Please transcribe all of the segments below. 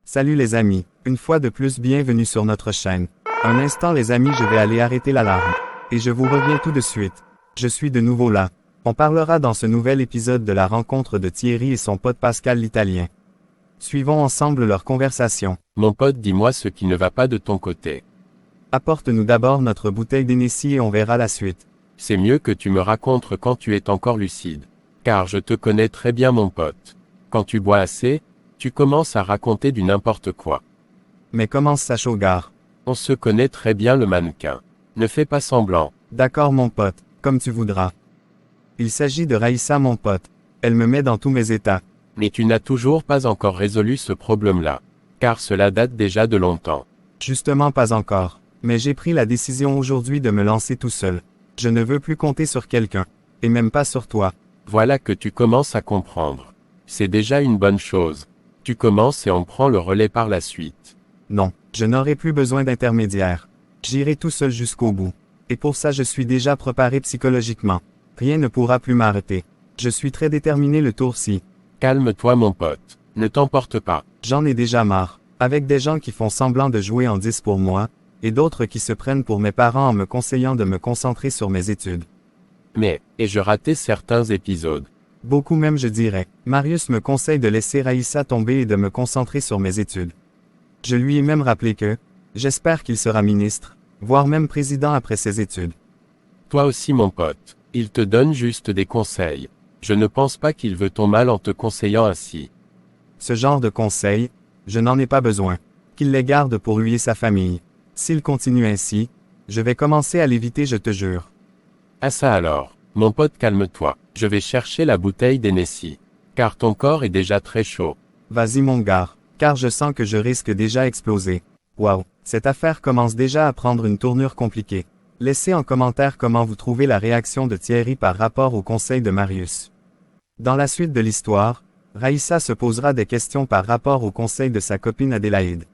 Salut les amis, une fois de plus bienvenue sur notre chaîne. Un instant les amis, je vais aller arrêter l'alarme. Et je vous reviens tout de suite. Je suis de nouveau là. On parlera dans ce nouvel épisode de la rencontre de Thierry et son pote Pascal l'Italien. Suivons ensemble leur conversation. Mon pote, dis-moi ce qui ne va pas de ton côté. Apporte-nous d'abord notre bouteille d'Hennessy et on verra la suite. C'est mieux que tu me racontes quand tu es encore lucide. Car je te connais très bien mon pote. Quand tu bois assez, tu commences à raconter du n'importe quoi. Mais commence ça Shogar. On se connaît très bien le mannequin. Ne fais pas semblant. D'accord mon pote, comme tu voudras. Il s'agit de Raïssa mon pote. Elle me met dans tous mes états. Mais tu n'as toujours pas encore résolu ce problème-là. Car cela date déjà de longtemps. Justement pas encore. Mais j'ai pris la décision aujourd'hui de me lancer tout seul. Je ne veux plus compter sur quelqu'un. Et même pas sur toi. Voilà que tu commences à comprendre. C'est déjà une bonne chose. Tu commences et on prend le relais par la suite. Non, je n'aurai plus besoin d'intermédiaire. J'irai tout seul jusqu'au bout. Et pour ça je suis déjà préparé psychologiquement. Rien ne pourra plus m'arrêter. Je suis très déterminé le tour-ci. Calme-toi mon pote. Ne t'emporte pas. J'en ai déjà marre. Avec des gens qui font semblant de jouer en 10 pour moi, et d'autres qui se prennent pour mes parents en me conseillant de me concentrer sur mes études. Mais, ai-je raté certains épisodes? Beaucoup même je dirais. Marius me conseille de laisser Raïssa tomber et de me concentrer sur mes études. Je lui ai même rappelé que, j'espère qu'il sera ministre, voire même président après ses études. Toi aussi mon pote, il te donne juste des conseils. Je ne pense pas qu'il veut ton mal en te conseillant ainsi. Ce genre de conseils, je n'en ai pas besoin. Qu'il les garde pour lui et sa famille. S'il continue ainsi, je vais commencer à l'éviter je te jure. Ah ça alors, mon pote calme-toi, je vais chercher la bouteille d'Hennessy. Car ton corps est déjà très chaud. Vas-y mon gars, car je sens que je risque déjà exploser. Waouh, cette affaire commence déjà à prendre une tournure compliquée. Laissez en commentaire comment vous trouvez la réaction de Thierry par rapport au conseil de Marius. Dans la suite de l'histoire, Raïssa se posera des questions par rapport au conseil de sa copine Adélaïde.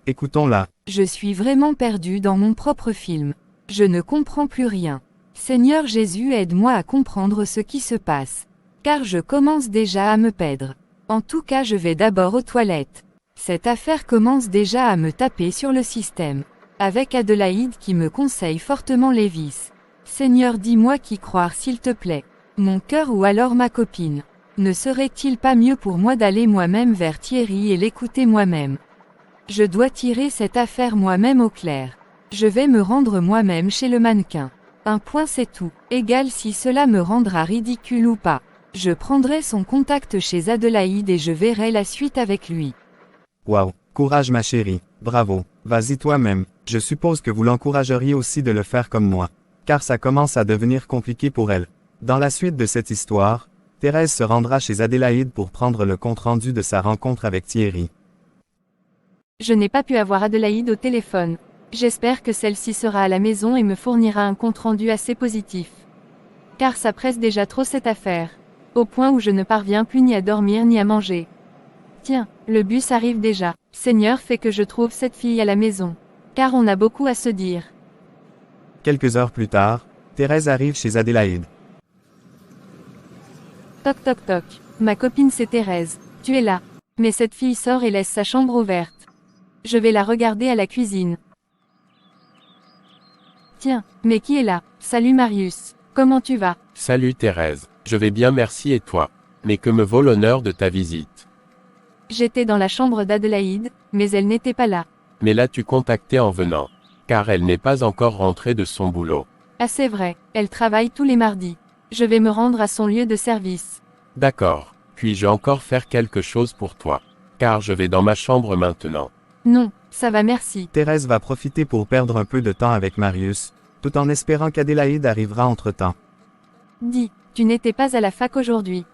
Écoutons-la. Je suis vraiment perdu dans mon propre film. Je ne comprends plus rien. Seigneur Jésus, aide-moi à comprendre ce qui se passe. Car je commence déjà à me perdre. En tout cas, je vais d'abord aux toilettes. Cette affaire commence déjà à me taper sur le système. Avec Adélaïde qui me conseille fortement Lévis. Seigneur, dis-moi qui croire s'il te plaît. Mon cœur ou alors ma copine. Ne serait-il pas mieux pour moi d'aller moi-même vers Thierry et l'écouter moi-même? Je dois tirer cette affaire moi-même au clair. Je vais me rendre moi-même chez le mannequin. Un point c'est tout, égal si cela me rendra ridicule ou pas. Je prendrai son contact chez Adélaïde et je verrai la suite avec lui. Waouh, courage ma chérie, bravo, vas-y toi-même, je suppose que vous l'encourageriez aussi de le faire comme moi. Car ça commence à devenir compliqué pour elle. Dans la suite de cette histoire, Thérèse se rendra chez Adélaïde pour prendre le compte-rendu de sa rencontre avec Thierry. Je n'ai pas pu avoir Adélaïde au téléphone. J'espère que celle-ci sera à la maison et me fournira un compte-rendu assez positif. Car ça presse déjà trop cette affaire. Au point où je ne parviens plus ni à dormir ni à manger. Tiens, le bus arrive déjà. Seigneur, fais que je trouve cette fille à la maison. Car on a beaucoup à se dire. Quelques heures plus tard, Thérèse arrive chez Adélaïde. Toc toc toc. Ma copine c'est Thérèse. Tu es là. Mais cette fille sort et laisse sa chambre ouverte. Je vais la regarder à la cuisine. Tiens, mais qui est là? Salut Marius. Comment tu vas? Salut Thérèse, je vais bien merci et toi? Mais que me vaut l'honneur de ta visite? J'étais dans la chambre d'Adélaïde, mais elle n'était pas là. Mais l'as-tu contactée en venant? Car elle n'est pas encore rentrée de son boulot. Ah c'est vrai, elle travaille tous les mardis. Je vais me rendre à son lieu de service. D'accord, puis-je encore faire quelque chose pour toi? Car je vais dans ma chambre maintenant. Non, ça va merci. Thérèse va profiter pour perdre un peu de temps avec Marius, tout en espérant qu'Adélaïde arrivera entre-temps. Dis, tu n'étais pas à la fac aujourd'hui.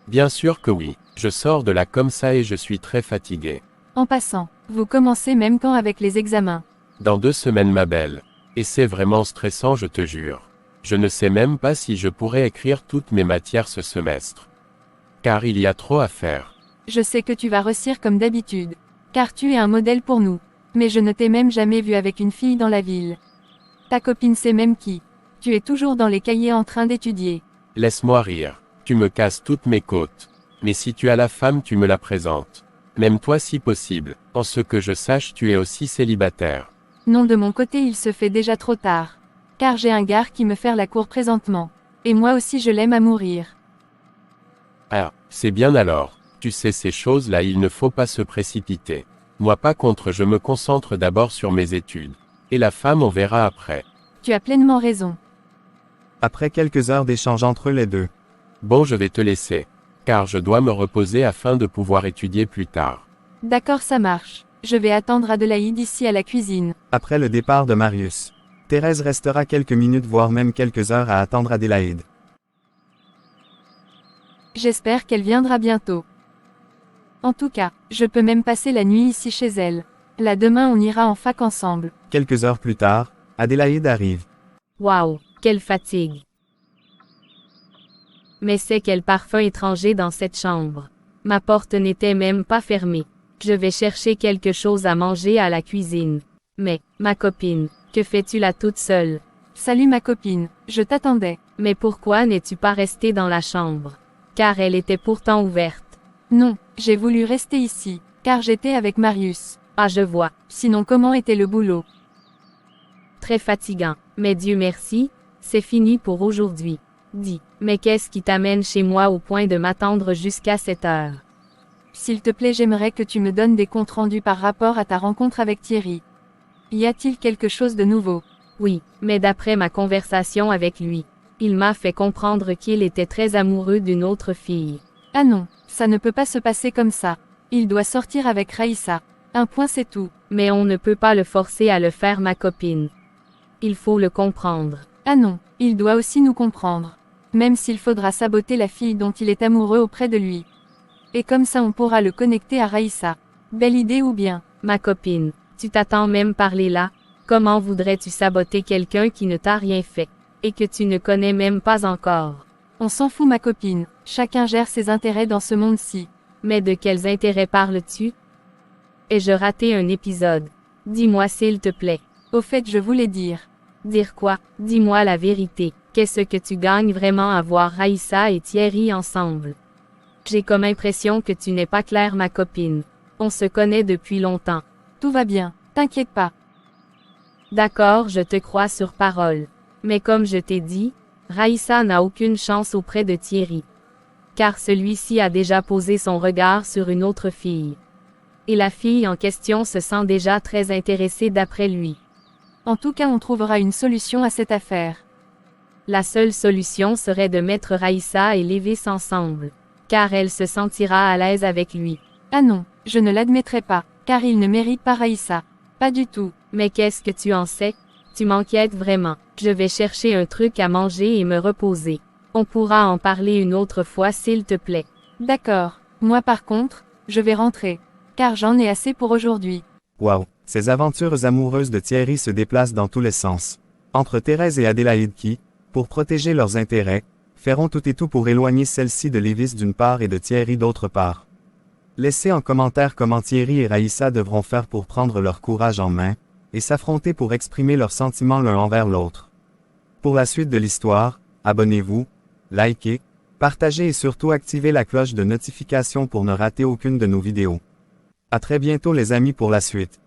Bien sûr que oui, je sors de là comme ça et je suis très fatigué. En passant, vous commencez même quand avec les examens? Dans 2 semaines ma belle. Et c'est vraiment stressant je te jure. Je ne sais même pas si je pourrais écrire toutes mes matières ce semestre. Car il y a trop à faire. Je sais que tu vas réussir comme d'habitude. Car tu es un modèle pour nous. Mais je ne t'ai même jamais vu avec une fille dans la ville. Ta copine sait même qui. Tu es toujours dans les cahiers en train d'étudier. Laisse-moi rire. Tu me casses toutes mes côtes. Mais si tu as la femme tu me la présentes. Même toi si possible. En ce que je sache, tu es aussi célibataire. Non, de mon côté il se fait déjà trop tard. Car j'ai un gars qui me fait la cour présentement. Et moi aussi je l'aime à mourir. Ah, c'est bien alors. Tu sais ces choses-là, il ne faut pas se précipiter. Moi pas contre, je me concentre d'abord sur mes études. Et la femme on verra après. Tu as pleinement raison. Après quelques heures d'échange entre les deux. Bon, je vais te laisser. Car je dois me reposer afin de pouvoir étudier plus tard. D'accord, ça marche. Je vais attendre Adélaïde ici à la cuisine. Après le départ de Marius, Thérèse restera quelques minutes voire même quelques heures à attendre Adélaïde. J'espère qu'elle viendra bientôt. En tout cas, je peux même passer la nuit ici chez elle. Là demain on ira en fac ensemble. Quelques heures plus tard, Adélaïde arrive. Waouh, quelle fatigue. Mais c'est quel parfum étranger dans cette chambre. Ma porte n'était même pas fermée. Je vais chercher quelque chose à manger à la cuisine. Mais, ma copine, que fais-tu là toute seule? Salut ma copine, je t'attendais. Mais pourquoi n'es-tu pas restée dans la chambre? Car elle était pourtant ouverte. Non, j'ai voulu rester ici, car j'étais avec Marius. Ah, je vois. Sinon comment était le boulot? Très fatigant. Mais Dieu merci, c'est fini pour aujourd'hui. Dis, mais qu'est-ce qui t'amène chez moi au point de m'attendre jusqu'à cette heure? S'il te plaît, j'aimerais que tu me donnes des comptes rendus par rapport à ta rencontre avec Thierry. Y a-t-il quelque chose de nouveau? Oui, mais d'après ma conversation avec lui, il m'a fait comprendre qu'il était très amoureux d'une autre fille. Ah non, ça ne peut pas se passer comme ça. Il doit sortir avec Raïssa. Un point c'est tout. Mais on ne peut pas le forcer à le faire, ma copine. Il faut le comprendre. Ah non, il doit aussi nous comprendre. Même s'il faudra saboter la fille dont il est amoureux auprès de lui. Et comme ça on pourra le connecter à Raïssa. Belle idée ou bien? Ma copine, tu t'attends même parler là? Comment voudrais-tu saboter quelqu'un qui ne t'a rien fait, et que tu ne connais même pas encore? On s'en fout ma copine, chacun gère ses intérêts dans ce monde-ci. Mais de quels intérêts parles-tu? Ai-je raté un épisode? Dis-moi s'il te plaît. Au fait, je voulais dire. Dire quoi? Dis-moi la vérité. Qu'est-ce que tu gagnes vraiment à voir Raïssa et Thierry ensemble? J'ai comme impression que tu n'es pas claire, ma copine. On se connaît depuis longtemps. Tout va bien, t'inquiète pas. D'accord, je te crois sur parole. Mais comme je t'ai dit, Raïssa n'a aucune chance auprès de Thierry. Car celui-ci a déjà posé son regard sur une autre fille. Et la fille en question se sent déjà très intéressée d'après lui. En tout cas, on trouvera une solution à cette affaire. La seule solution serait de mettre Raïssa et Lévis ensemble. Car elle se sentira à l'aise avec lui. Ah non, je ne l'admettrai pas, car il ne mérite pas Raïssa. Pas du tout. Mais qu'est-ce que tu en sais? Tu m'inquiètes vraiment. Je vais chercher un truc à manger et me reposer. On pourra en parler une autre fois s'il te plaît. D'accord. Moi par contre, je vais rentrer. Car j'en ai assez pour aujourd'hui. Waouh, ces aventures amoureuses de Thierry se déplacent dans tous les sens. Entre Thérèse et Adélaïde qui, pour protéger leurs intérêts, feront tout et tout pour éloigner celle-ci de Lévis d'une part et de Thierry d'autre part. Laissez en commentaire comment Thierry et Raïssa devront faire pour prendre leur courage en main, et s'affronter pour exprimer leurs sentiments l'un envers l'autre. Pour la suite de l'histoire, abonnez-vous, likez, partagez et surtout activez la cloche de notification pour ne rater aucune de nos vidéos. À très bientôt les amis pour la suite.